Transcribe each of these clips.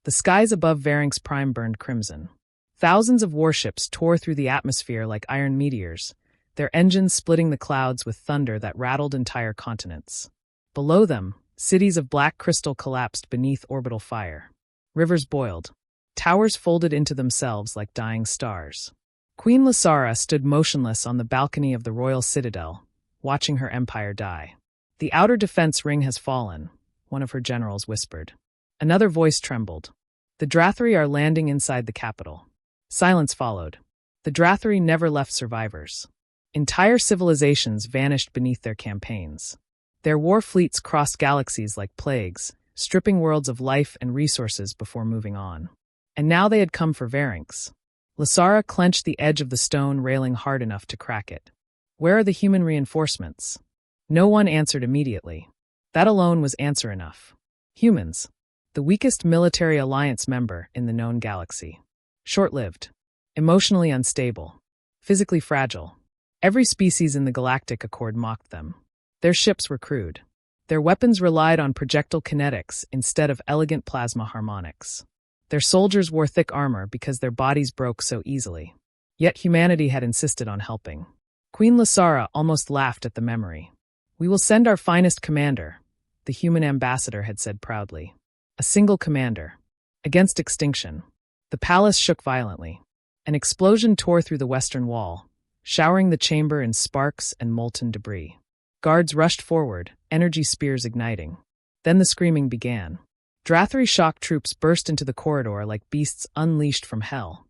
The skies above Varink's Prime burned crimson. Thousands of warships tore through the atmosphere like iron meteors, their engines splitting the clouds with thunder that rattled entire continents. Below them, cities of black crystal collapsed beneath orbital fire. Rivers boiled. Towers folded into themselves like dying stars. Queen Lysara stood motionless on the balcony of the royal citadel, watching her empire die. "The outer defense ring has fallen," one of her generals whispered. Another voice trembled. "The Drathri are landing inside the capital." Silence followed. The Drathri never left survivors. Entire civilizations vanished beneath their campaigns. Their war fleets crossed galaxies like plagues, stripping worlds of life and resources before moving on. And now they had come for Varink's. Lysara clenched the edge of the stone railing hard enough to crack it. "Where are the human reinforcements?" No one answered immediately. That alone was answer enough. Humans. The weakest military alliance member in the known galaxy. Short-lived. Emotionally unstable. Physically fragile. Every species in the Galactic Accord mocked them. Their ships were crude. Their weapons relied on projectile kinetics instead of elegant plasma harmonics. Their soldiers wore thick armor because their bodies broke so easily. Yet humanity had insisted on helping. Queen Lysara almost laughed at the memory. "We will send our finest commander," the human ambassador had said proudly. A single commander. Against extinction. The palace shook violently. An explosion tore through the western wall, showering the chamber in sparks and molten debris. Guards rushed forward, energy spears igniting. Then the screaming began. Drathri shock troops burst into the corridor like beasts unleashed from hell.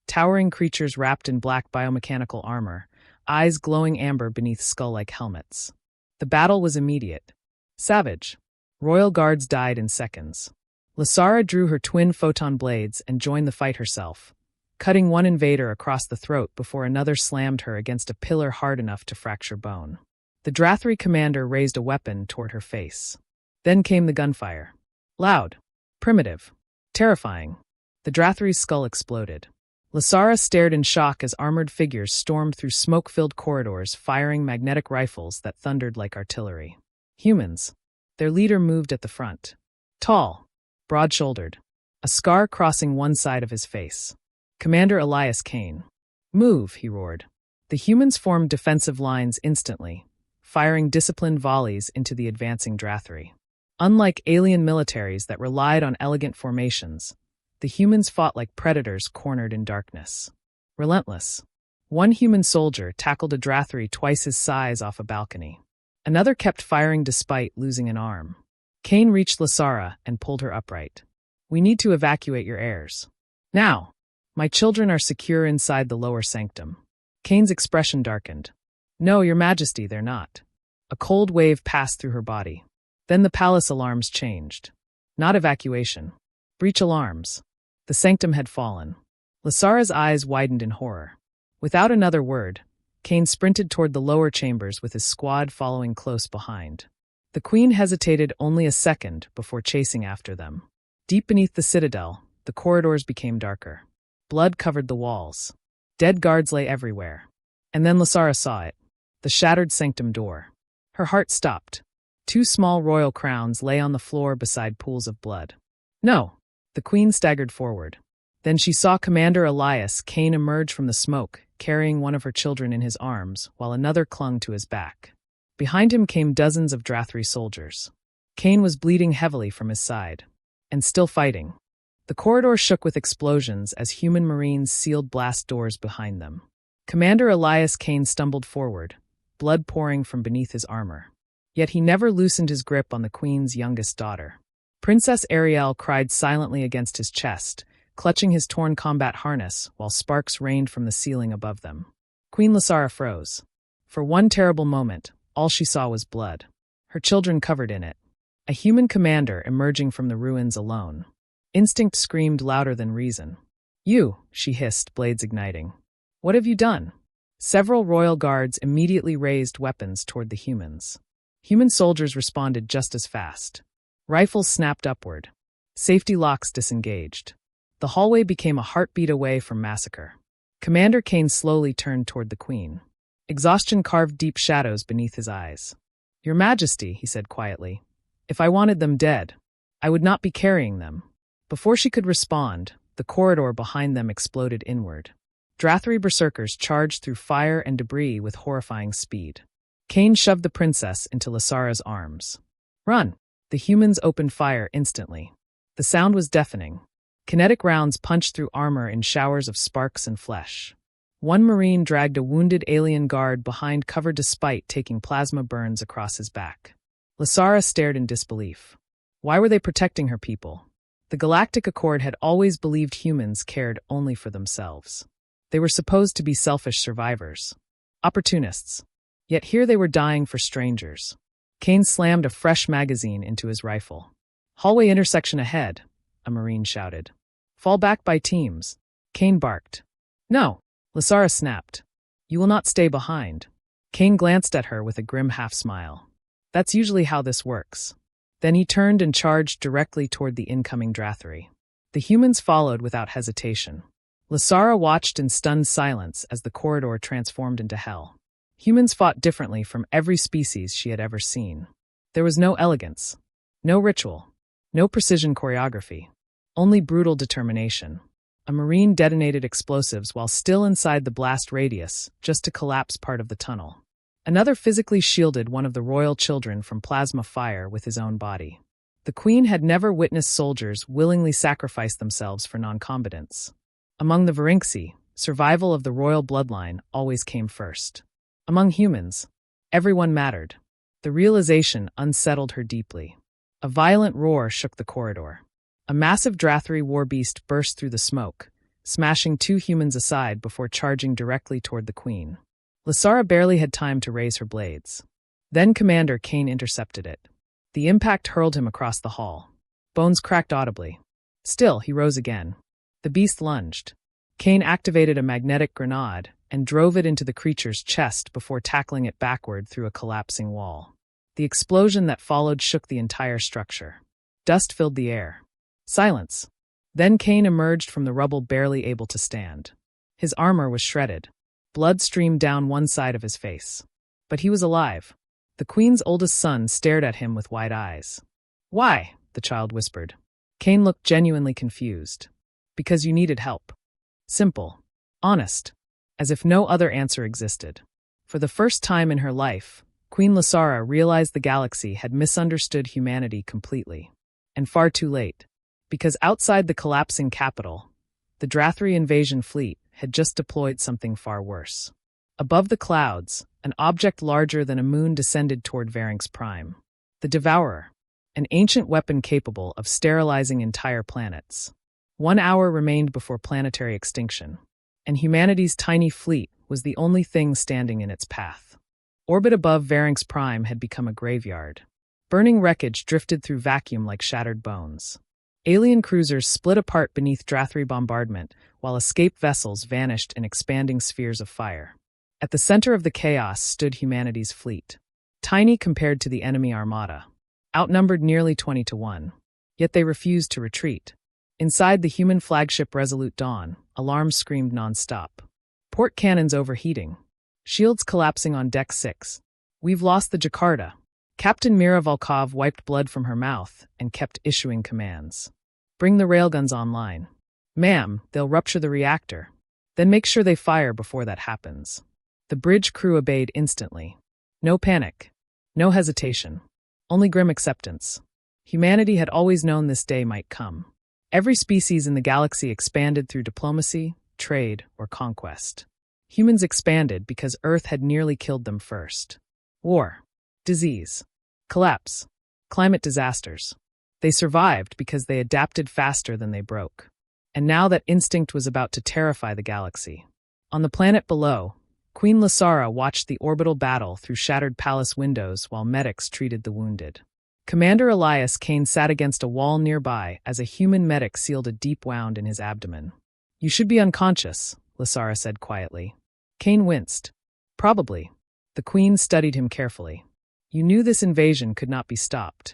Towering creatures wrapped in black biomechanical armor, eyes glowing amber beneath skull-like helmets. The battle was immediate. Savage. Royal guards died in seconds. Lysara drew her twin photon blades and joined the fight herself, cutting one invader across the throat before another slammed her against a pillar hard enough to fracture bone. The Drathri commander raised a weapon toward her face. Then came the gunfire. Loud. Primitive. Terrifying. The Drathri's skull exploded. Lysara stared in shock as armored figures stormed through smoke-filled corridors firing magnetic rifles that thundered like artillery. Humans. Their leader moved at the front. Tall. Broad-shouldered. A scar crossing one side of his face. Commander Elias Kane. "Move," he roared. The humans formed defensive lines instantly, firing disciplined volleys into the advancing Drathri. Unlike alien militaries that relied on elegant formations, the humans fought like predators cornered in darkness. Relentless. One human soldier tackled a Drathri twice his size off a balcony. Another kept firing despite losing an arm. Kane reached Lysara and pulled her upright. "We need to evacuate your heirs. Now! My children are secure inside the lower sanctum." Kane's expression darkened. "No, Your Majesty, they're not." A cold wave passed through her body. Then the palace alarms changed. Not evacuation. Breach alarms. The sanctum had fallen. Lysara's eyes widened in horror. Without another word, Kane sprinted toward the lower chambers with his squad following close behind. The queen hesitated only a second before chasing after them. Deep beneath the citadel, the corridors became darker. Blood covered the walls. Dead guards lay everywhere. And then Lysara saw it. The shattered sanctum door. Her heart stopped. Two small royal crowns lay on the floor beside pools of blood. "No!" The queen staggered forward. Then she saw Commander Elias Kane emerge from the smoke, carrying one of her children in his arms, while another clung to his back. Behind him came dozens of Drathri soldiers. Kane was bleeding heavily from his side. And still fighting. The corridor shook with explosions as human marines sealed blast doors behind them. Commander Elias Kane stumbled forward, blood pouring from beneath his armor. Yet he never loosened his grip on the queen's youngest daughter. Princess Ariel cried silently against his chest, clutching his torn combat harness while sparks rained from the ceiling above them. Queen Lysara froze. For one terrible moment, all she saw was blood. Her children covered in it. A human commander emerging from the ruins alone. Instinct screamed louder than reason. "You," she hissed, blades igniting. "What have you done?" Several royal guards immediately raised weapons toward the humans. Human soldiers responded just as fast. Rifles snapped upward. Safety locks disengaged. The hallway became a heartbeat away from massacre. Commander Kane slowly turned toward the queen. Exhaustion carved deep shadows beneath his eyes. "Your Majesty," he said quietly, "if I wanted them dead, I would not be carrying them." Before she could respond, the corridor behind them exploded inward. Drathri berserkers charged through fire and debris with horrifying speed. Cain shoved the princess into Lasara's arms. "Run!" The humans opened fire instantly. The sound was deafening. Kinetic rounds punched through armor in showers of sparks and flesh. One Marine dragged a wounded alien guard behind cover despite taking plasma burns across his back. Lasara stared in disbelief. Why were they protecting her people? The Galactic Accord had always believed humans cared only for themselves. They were supposed to be selfish survivors. Opportunists. Yet here they were dying for strangers. Cain slammed a fresh magazine into his rifle. "Hallway intersection ahead," a Marine shouted. "Fall back by teams," Cain barked. "No," Lasara snapped. "You will not stay behind." Cain glanced at her with a grim half-smile. "That's usually how this works." Then he turned and charged directly toward the incoming Drathri. The humans followed without hesitation. Lasara watched in stunned silence as the corridor transformed into hell. Humans fought differently from every species she had ever seen. There was no elegance, no ritual, no precision choreography, only brutal determination. A Marine detonated explosives while still inside the blast radius, just to collapse part of the tunnel. Another physically shielded one of the royal children from plasma fire with his own body. The Queen had never witnessed soldiers willingly sacrifice themselves for non-combatants. Among the Varinxi, survival of the royal bloodline always came first. Among humans, everyone mattered. The realization unsettled her deeply. A violent roar shook the corridor. A massive Drathri warbeast burst through the smoke, smashing two humans aside before charging directly toward the Queen. Lasara barely had time to raise her blades. Then Commander Cain intercepted it. The impact hurled him across the hall. Bones cracked audibly. Still, he rose again. The beast lunged. Cain activated a magnetic grenade and drove it into the creature's chest before tackling it backward through a collapsing wall. The explosion that followed shook the entire structure. Dust filled the air. Silence. Then Cain emerged from the rubble barely able to stand. His armor was shredded. Blood streamed down one side of his face. But he was alive. The Queen's oldest son stared at him with wide eyes. "Why?" the child whispered. Cain looked genuinely confused. "Because you needed help." Simple. Honest. As if no other answer existed. For the first time in her life, Queen Lasara realized the galaxy had misunderstood humanity completely. And far too late. Because outside the collapsing capital, the Drathri invasion fleet had just deployed something far worse. Above the clouds, an object larger than a moon descended toward Varinx Prime. The Devourer, an ancient weapon capable of sterilizing entire planets. 1 hour remained before planetary extinction, and humanity's tiny fleet was the only thing standing in its path. Orbit above Varinx Prime had become a graveyard. Burning wreckage drifted through vacuum like shattered bones. Alien cruisers split apart beneath Drathri bombardment, while escape vessels vanished in expanding spheres of fire. At the center of the chaos stood humanity's fleet. Tiny compared to the enemy armada. Outnumbered nearly 20 to 1. Yet they refused to retreat. Inside the human flagship Resolute Dawn, alarms screamed non-stop. Port cannons overheating. Shields collapsing on Deck 6. "We've lost the Jakarta." Captain Mira Volkov wiped blood from her mouth and kept issuing commands. "Bring the railguns online." "Ma'am, they'll rupture the reactor." "Then make sure they fire before that happens." The bridge crew obeyed instantly. No panic. No hesitation. Only grim acceptance. Humanity had always known this day might come. Every species in the galaxy expanded through diplomacy, trade, or conquest. Humans expanded because Earth had nearly killed them first. War. Disease. Collapse. Climate disasters. They survived because they adapted faster than they broke. And now that instinct was about to terrify the galaxy. On the planet below, Queen Lasara watched the orbital battle through shattered palace windows while medics treated the wounded. Commander Elias Cain sat against a wall nearby as a human medic sealed a deep wound in his abdomen. "You should be unconscious," Lasara said quietly. Cain winced. "Probably." The Queen studied him carefully. "You knew this invasion could not be stopped."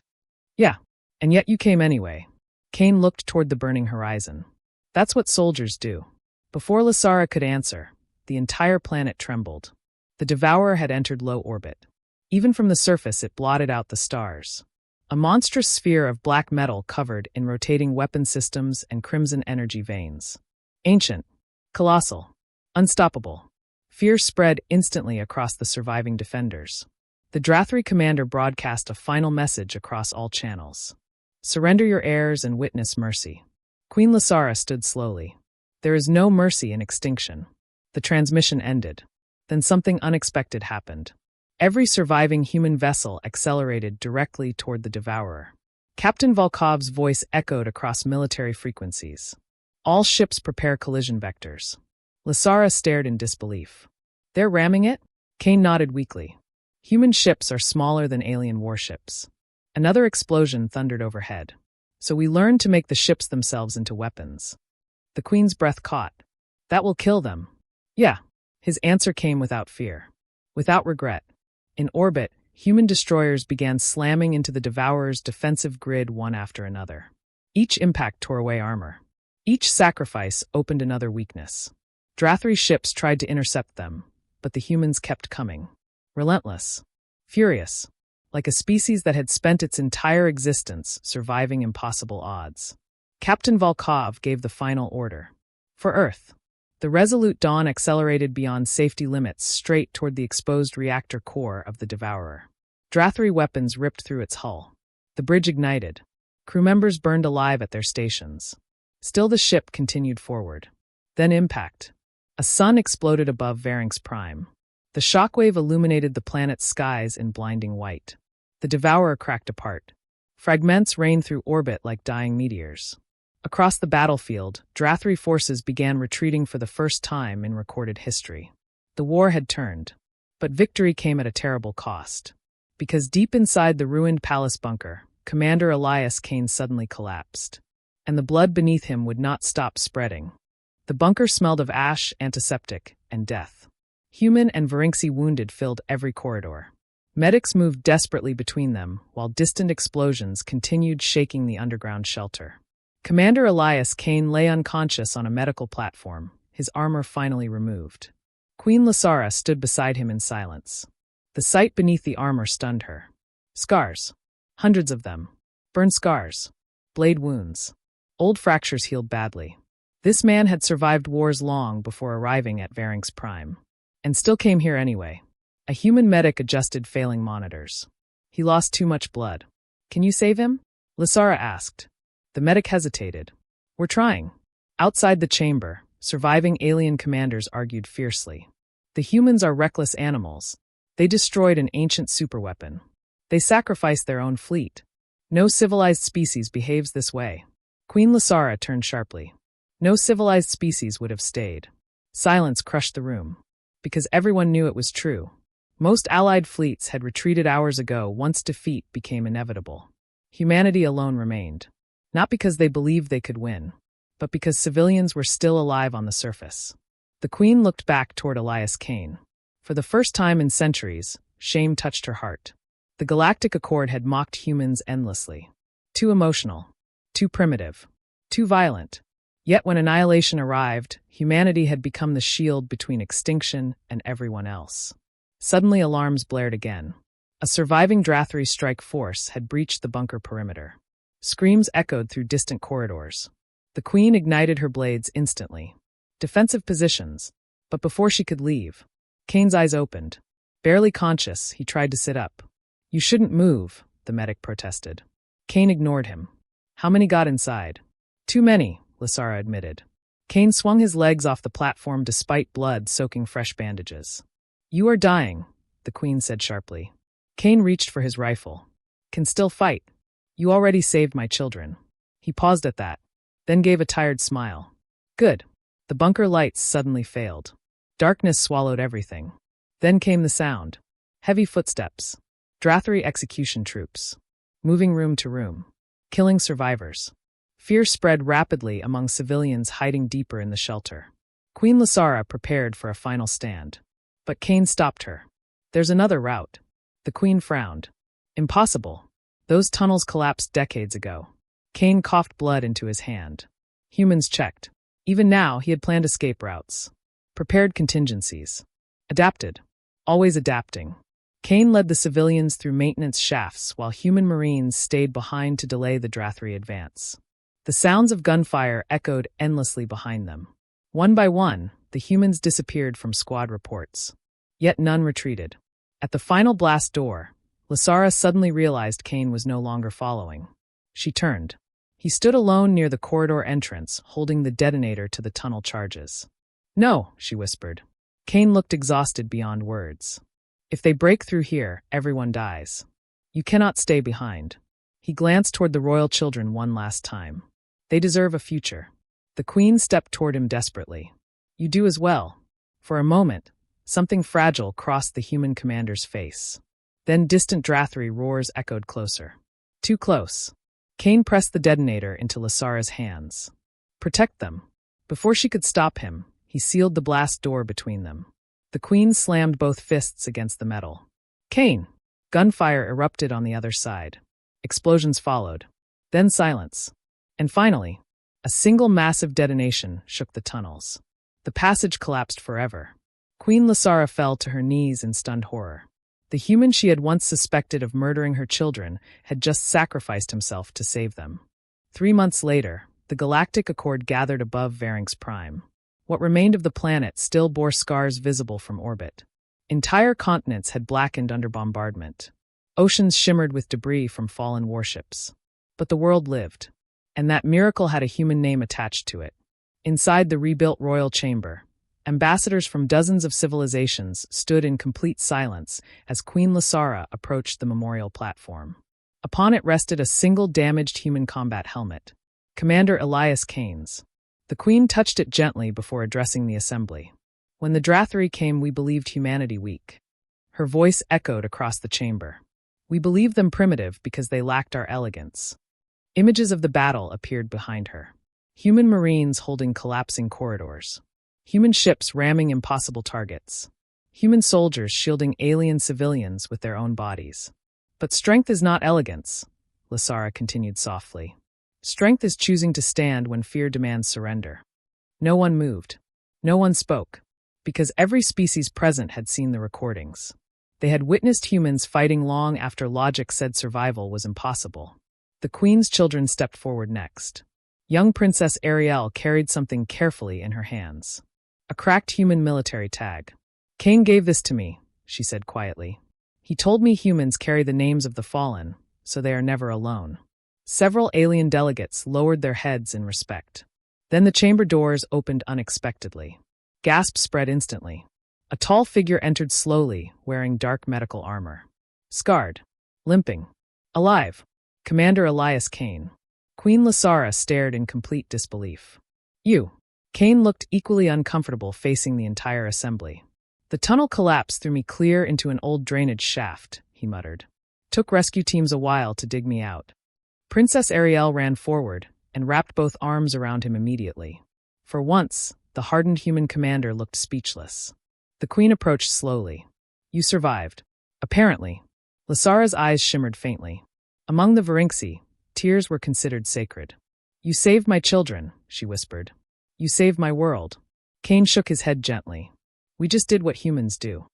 "Yeah, and yet you came anyway." Cain looked toward the burning horizon. "That's what soldiers do." Before Lasara could answer, the entire planet trembled. The Devourer had entered low orbit. Even from the surface it blotted out the stars. A monstrous sphere of black metal covered in rotating weapon systems and crimson energy veins. Ancient, colossal, unstoppable. Fear spread instantly across the surviving defenders. The Drathri commander broadcast a final message across all channels. Surrender your heirs and witness mercy. Queen Lasara stood slowly. There is no mercy in extinction. The transmission ended. Then something unexpected happened. Every surviving human vessel accelerated directly toward the devourer. Captain Volkov's voice echoed across military frequencies. All ships prepare collision vectors. Lasara stared in disbelief. They're ramming it? Kane nodded weakly. Human ships are smaller than alien warships. Another explosion thundered overhead. So we learned to make the ships themselves into weapons. The Queen's breath caught. That will kill them. Yeah. His answer came without fear. Without regret. In orbit, human destroyers began slamming into the Devourer's defensive grid one after another. Each impact tore away armor. Each sacrifice opened another weakness. Drathri ships tried to intercept them, but the humans kept coming. Relentless. Furious. Like a species that had spent its entire existence surviving impossible odds. Captain Volkov gave the final order. For Earth. The Resolute Dawn accelerated beyond safety limits straight toward the exposed reactor core of the Devourer. Drathri weapons ripped through its hull. The bridge ignited. Crew members burned alive at their stations. Still the ship continued forward. Then impact. A sun exploded above Varings Prime. The shockwave illuminated the planet's skies in blinding white. The Devourer cracked apart. Fragments rained through orbit like dying meteors. Across the battlefield, Drathri forces began retreating for the first time in recorded history. The war had turned, but victory came at a terrible cost. Because deep inside the ruined palace bunker, Commander Elias Kane suddenly collapsed. And the blood beneath him would not stop spreading. The bunker smelled of ash, antiseptic, and death. Human and Varinxi wounded filled every corridor. Medics moved desperately between them, while distant explosions continued shaking the underground shelter. Commander Elias Kane lay unconscious on a medical platform, his armor finally removed. Queen Lasara stood beside him in silence. The sight beneath the armor stunned her. Scars. Hundreds of them. Burn scars. Blade wounds. Old fractures healed badly. This man had survived wars long before arriving at Varings Prime. And still came here anyway. A human medic adjusted failing monitors. He lost too much blood. Can you save him? Lasara asked. The medic hesitated. We're trying. Outside the chamber, surviving alien commanders argued fiercely. The humans are reckless animals. They destroyed an ancient superweapon. They sacrificed their own fleet. No civilized species behaves this way. Queen Lasara turned sharply. No civilized species would have stayed. Silence crushed the room. Because everyone knew it was true. Most Allied fleets had retreated hours ago once defeat became inevitable. Humanity alone remained. Not because they believed they could win, but because civilians were still alive on the surface. The Queen looked back toward Elias Kane. For the first time in centuries, shame touched her heart. The Galactic Accord had mocked humans endlessly. Too emotional. Too primitive. Too violent. Yet when annihilation arrived, humanity had become the shield between extinction and everyone else. Suddenly alarms blared again. A surviving Drathri strike force had breached the bunker perimeter. Screams echoed through distant corridors. The Queen ignited her blades instantly. Defensive positions. But before she could leave, Kane's eyes opened. Barely conscious, he tried to sit up. You shouldn't move, the medic protested. Kane ignored him. How many got inside? Too many, Lasara admitted. Kane swung his legs off the platform despite blood soaking fresh bandages. You are dying, the Queen said sharply. Kane reached for his rifle. Can still fight. You already saved my children. He paused at that, then gave a tired smile. Good. The bunker lights suddenly failed. Darkness swallowed everything. Then came the sound. Heavy footsteps. Drathri execution troops. Moving room to room. Killing survivors. Fear spread rapidly among civilians hiding deeper in the shelter. Queen Lasara prepared for a final stand. But Kane stopped her. There's another route. The Queen frowned. Impossible. Those tunnels collapsed decades ago. Kane coughed blood into his hand. Humans checked. Even now, he had planned escape routes. Prepared contingencies. Adapted. Always adapting. Kane led the civilians through maintenance shafts while human marines stayed behind to delay the Drathri advance. The sounds of gunfire echoed endlessly behind them. One by one, the humans disappeared from squad reports. Yet none retreated. At the final blast door, Lasara suddenly realized Kane was no longer following. She turned. He stood alone near the corridor entrance, holding the detonator to the tunnel charges. "No," she whispered. Kane looked exhausted beyond words. "If they break through here, everyone dies. You cannot stay behind." He glanced toward the royal children one last time. They deserve a future. The queen stepped toward him desperately. "You do as well." For a moment, something fragile crossed the human commander's face. Then distant Drathri roars echoed closer. Too close. Kane pressed the detonator into Lasara's hands. "Protect them." Before she could stop him, he sealed the blast door between them. The queen slammed both fists against the metal. "Kane!" Gunfire erupted on the other side. Explosions followed. Then silence. And finally, a single massive detonation shook the tunnels. The passage collapsed forever. Queen Lasara fell to her knees in stunned horror. The human she had once suspected of murdering her children had just sacrificed himself to save them. 3 months later, the galactic accord gathered above Varings Prime. What remained of the planet still bore scars visible from orbit. Entire continents had blackened under bombardment. Oceans shimmered with debris from fallen warships. But the world lived. And that miracle had a human name attached to it. Inside the rebuilt royal chamber, ambassadors from dozens of civilizations stood in complete silence as Queen Lasara approached the memorial platform. Upon it rested a single damaged human combat helmet, Commander Elias Kane's. The queen touched it gently before addressing the assembly. "When the Drathri came, we believed humanity weak." Her voice echoed across the chamber. "We believed them primitive because they lacked our elegance." Images of the battle appeared behind her. Human marines holding collapsing corridors. Human ships ramming impossible targets. Human soldiers shielding alien civilians with their own bodies. "But strength is not elegance," Lasara continued softly. "Strength is choosing to stand when fear demands surrender." No one moved. No one spoke. Because every species present had seen the recordings. They had witnessed humans fighting long after logic said survival was impossible. The queen's children stepped forward next. Young Princess Ariel carried something carefully in her hands. A cracked human military tag. "Kane gave this to me," she said quietly. "He told me humans carry the names of the fallen, so they are never alone." Several alien delegates lowered their heads in respect. Then the chamber doors opened unexpectedly. Gasps spread instantly. A tall figure entered slowly, wearing dark medical armor. Scarred. Limping. Alive. Commander Elias Kane. Queen Lasara stared in complete disbelief. "You." Kane looked equally uncomfortable facing the entire assembly. "The tunnel collapsed threw me clear into an old drainage shaft," he muttered. "Took rescue teams a while to dig me out." Princess Ariel ran forward and wrapped both arms around him immediately. For once, the hardened human commander looked speechless. The queen approached slowly. "You survived." Apparently. Lasara's eyes shimmered faintly. Among the Varinxi, tears were considered sacred. "You saved my children," she whispered. "You saved my world." Kane shook his head gently. "We just did what humans do."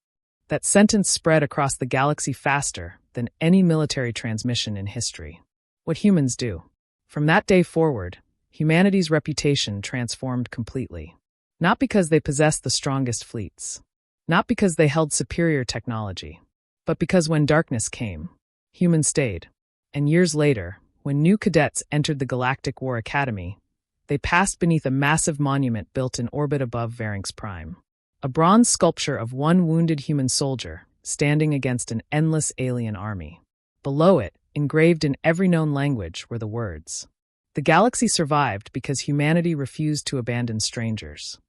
That sentence spread across the galaxy faster than any military transmission in history. What humans do. From that day forward, humanity's reputation transformed completely. Not because they possessed the strongest fleets. Not because they held superior technology. But because when darkness came, humans stayed. And years later, when new cadets entered the Galactic War Academy, they passed beneath a massive monument built in orbit above Varings Prime. A bronze sculpture of one wounded human soldier, standing against an endless alien army. Below it, engraved in every known language, were the words, "The galaxy survived because humanity refused to abandon strangers."